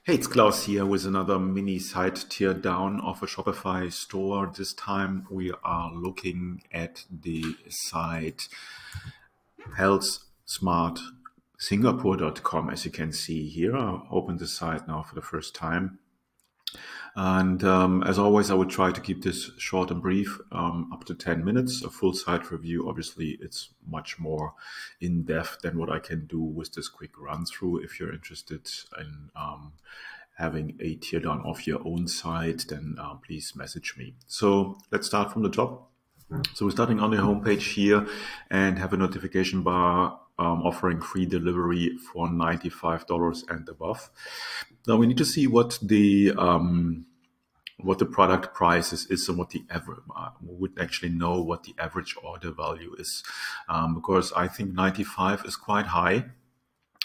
Hey, it's Klaus here with another mini site tear down of a Shopify store. This time we are looking at the site healthsmartsingapore.com. As you can see here, I opened the site now for the first time. And as always, I would try to keep this short and brief, up to 10 minutes. A full site review, obviously, it's much more in depth than what I can do with this quick run through. If you're interested in having a tear down of your own site, then please message me. So let's start from the top. So we're starting on the homepage here and have a notification bar offering free delivery for $95 and above. Now we need to see what the product prices is and what the average, we would actually know what the average order value is, because I think 95 is quite high.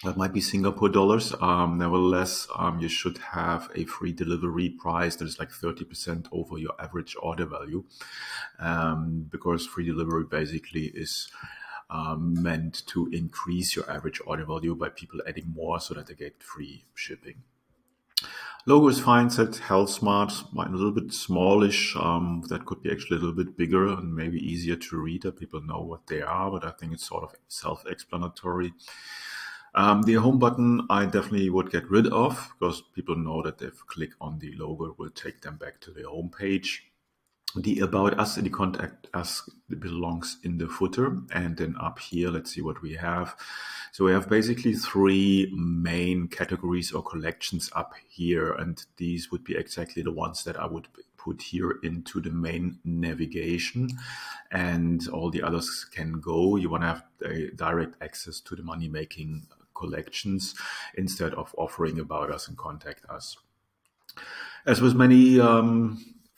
That might be Singapore dollars. Nevertheless, you should have a free delivery price that is like 30% over your average order value, because free delivery basically is meant to increase your average order value by people adding more so that they get free shipping. Logo is fine, said Health Smart, a little bit smallish. That could be actually a little bit bigger and maybe easier to read that people know what they are, but I think it's sort of self-explanatory. The home button I definitely would get rid of because people know that if click on the logo, it will take them back to the home page. The About Us and the Contact Us belongs in the footer. And then up here, let's see what we have. So we have basically three main categories or collections up here. And these would be exactly the ones that I would put here into the main navigation. And all the others can go. You want to have a direct access to the money-making collections instead of offering About Us and Contact Us. As with many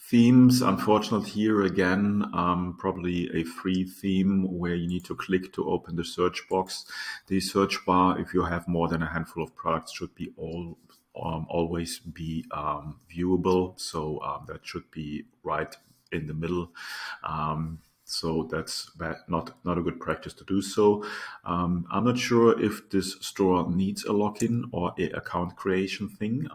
themes, unfortunately here again, probably a free theme where you need to click to open the search box. The search bar, if you have more than a handful of products, should be always be viewable. So that should be right in the middle. So that's not a good practice to do so. I'm not sure if this store needs a login or a account creation thing.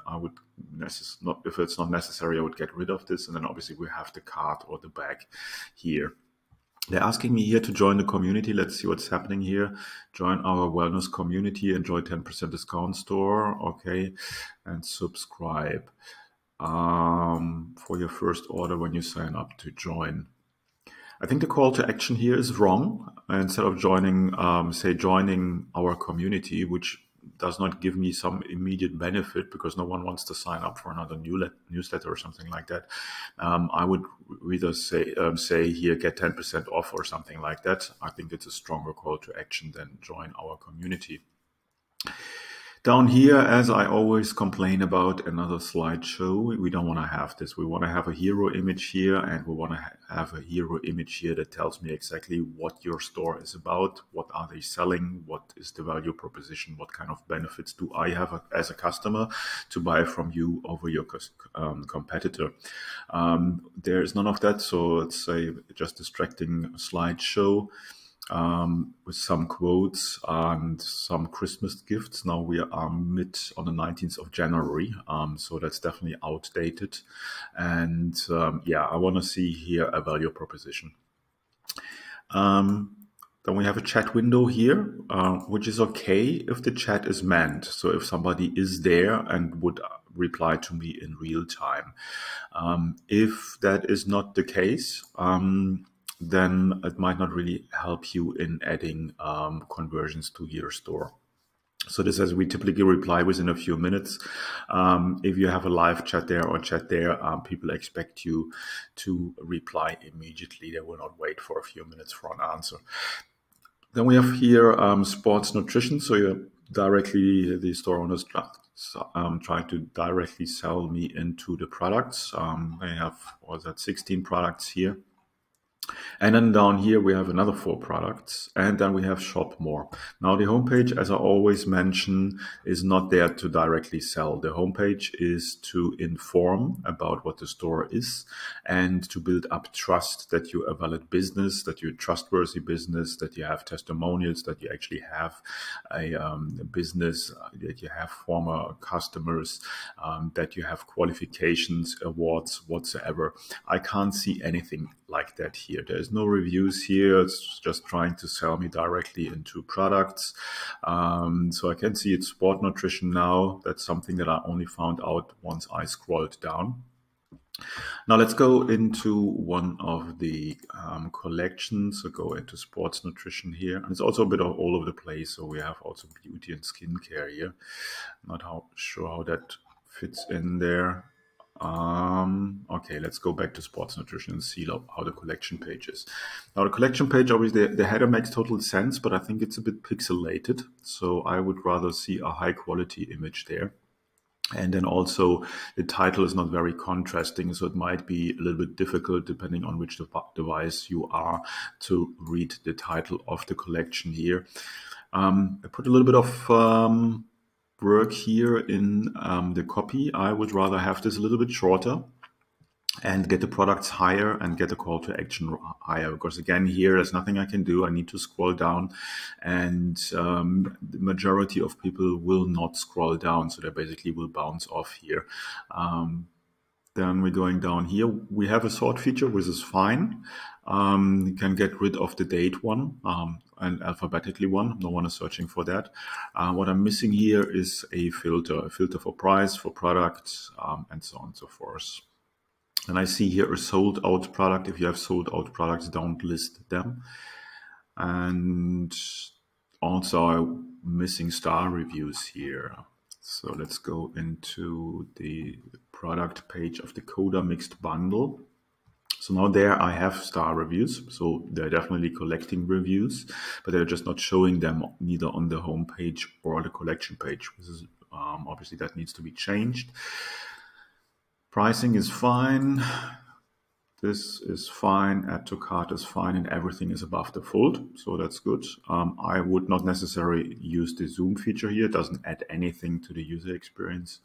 I would if it's not necessary, I would get rid of this. And then obviously we have the cart or the bag here. They're asking me here to join the community. Let's see what's happening here. Join our wellness community, enjoy 10% discount store. Okay. And subscribe for your first order when you sign up to join. I think the call to action here is wrong. Instead of joining our community, which does not give me some immediate benefit because no one wants to sign up for another newsletter or something like that, I would either say here, get 10% off or something like that. I think it's a stronger call to action than join our community. Down here, as I always complain about, another slideshow. We don't want to have this. We want to have a hero image here, and we want to have a hero image here that tells me exactly what your store is about, what are they selling, what is the value proposition, what kind of benefits do I have as a customer to buy from you over your competitor. There is none of that, so it's a just distracting slideshow. With some quotes and some Christmas gifts. Now we are on the 19th of January, so that's definitely outdated. And yeah, I want to see here a value proposition. Then we have a chat window here, which is okay if the chat is manned. So if somebody is there and would reply to me in real time. If that is not the case, then it might not really help you in adding conversions to your store. So this says we typically reply within a few minutes. If you have a live chat there or chat there, people expect you to reply immediately. They will not wait for a few minutes for an answer. Then we have here sports nutrition. So you're directly, the store owners trying to directly sell me into the products. I have, 16 products here. And then down here, we have another 4 products, and then we have shop more. Now, the homepage, as I always mention, is not there to directly sell. The homepage is to inform about what the store is and to build up trust that you're a valid business, that you're a trustworthy business, that you have testimonials, that you actually have a business, that you have former customers, that you have qualifications, awards, whatsoever. I can't see anything like that here. There's no reviews here. It's just trying to sell me directly into products. So I can see it's sport nutrition now. That's something that I only found out once I scrolled down. Now let's go into one of the collections. So go into sports nutrition here. And it's also a bit of all over the place. So we have also beauty and skincare here. Not sure how that fits in there. Okay, let's go back to sports nutrition and see how the collection page is. Now the collection page, obviously the header makes total sense, but I think it's a bit pixelated. So I would rather see a high quality image there. And then also the title is not very contrasting, so it might be a little bit difficult depending on which device you are to read the title of the collection here. I put a little bit of work here in the copy. I would rather have this a little bit shorter and get the products higher and get the call to action higher, because again here there's nothing I can do. I need to scroll down, and the majority of people will not scroll down, so they basically will bounce off here. Then we're going down here. We have a sort feature, which is fine. You can get rid of the date one and alphabetically one. No one is searching for that. What I'm missing here is a filter for price, for product, and so on and so forth. And I see here a sold out product. If you have sold out products, don't list them. And also I'm missing star reviews here. So let's go into the product page of the Coda Mixed Bundle. So now there I have star reviews. So they're definitely collecting reviews, but they're just not showing them neither on the home page or the collection page. This is obviously that needs to be changed. Pricing is fine. This is fine. Add to cart is fine, and everything is above the fold. So that's good. I would not necessarily use the zoom feature here. It doesn't add anything to the user experience.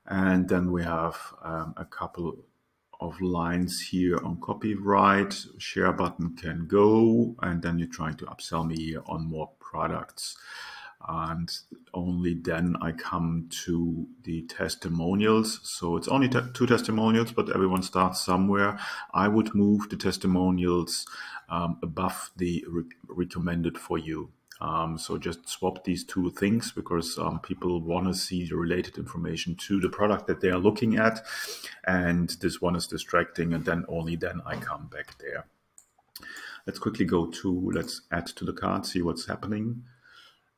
And then we have a couple of lines here on copyright. Share button can go, and then you're trying to upsell me here on more products. And only then I come to the testimonials. So it's only 2 testimonials, but everyone starts somewhere. I would move the testimonials above the recommended for you. So just swap these 2 things, because people want to see the related information to the product that they are looking at. And this one is distracting, and then only then I come back there. Let's quickly go to, let's add to the cart, see what's happening.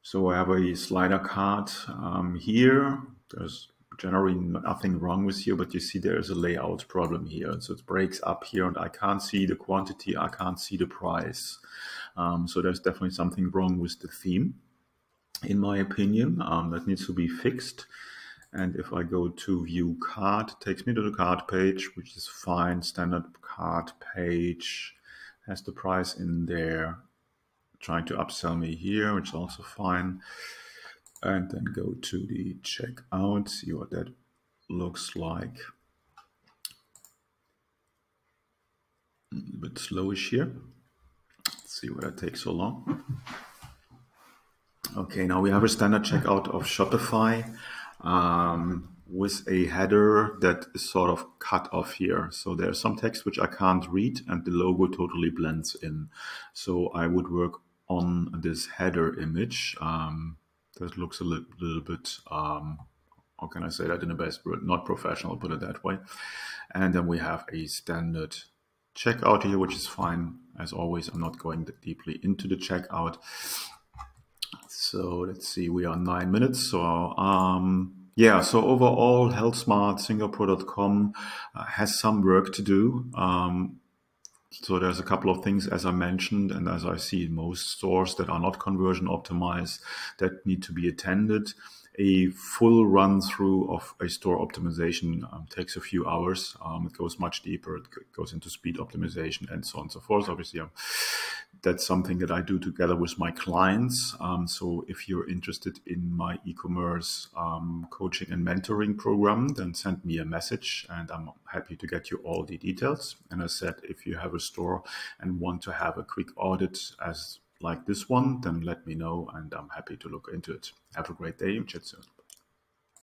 So I have a slider cart here. There's generally nothing wrong with here, but you see there's a layout problem here. So it breaks up here, and I can't see the quantity, I can't see the price. So there's definitely something wrong with the theme, in my opinion. That needs to be fixed. And if I go to view cart, it takes me to the cart page, which is fine. Standard cart page has the price in there. Trying to upsell me here, which is also fine. And then go to the checkout, see what that looks like. A bit slowish here. Let's see why that takes so long. Okay, now we have a standard checkout of Shopify with a header that is sort of cut off here. So there's some text which I can't read, and the logo totally blends in. So I would work on this header image. That looks a little bit, how can I say that in the best word? Not professional, put it that way. And then we have a standard checkout here, which is fine. As always, I'm not going that deeply into the checkout. So let's see, we are 9 minutes. So yeah, so overall, HealthSmart Singapore.com has some work to do. So there's a couple of things, as I mentioned, and as I see in most stores that are not conversion optimized, that need to be attended. A full run through of a store optimization takes a few hours. It goes much deeper. It goes into speed optimization and so on and so forth. Obviously, that's something that I do together with my clients. So if you're interested in my e-commerce coaching and mentoring program, then send me a message and I'm happy to get you all the details. And as I said, if you have a store and want to have a quick audit as like this one, then let me know and I'm happy to look into it. Have a great day. Chat soon.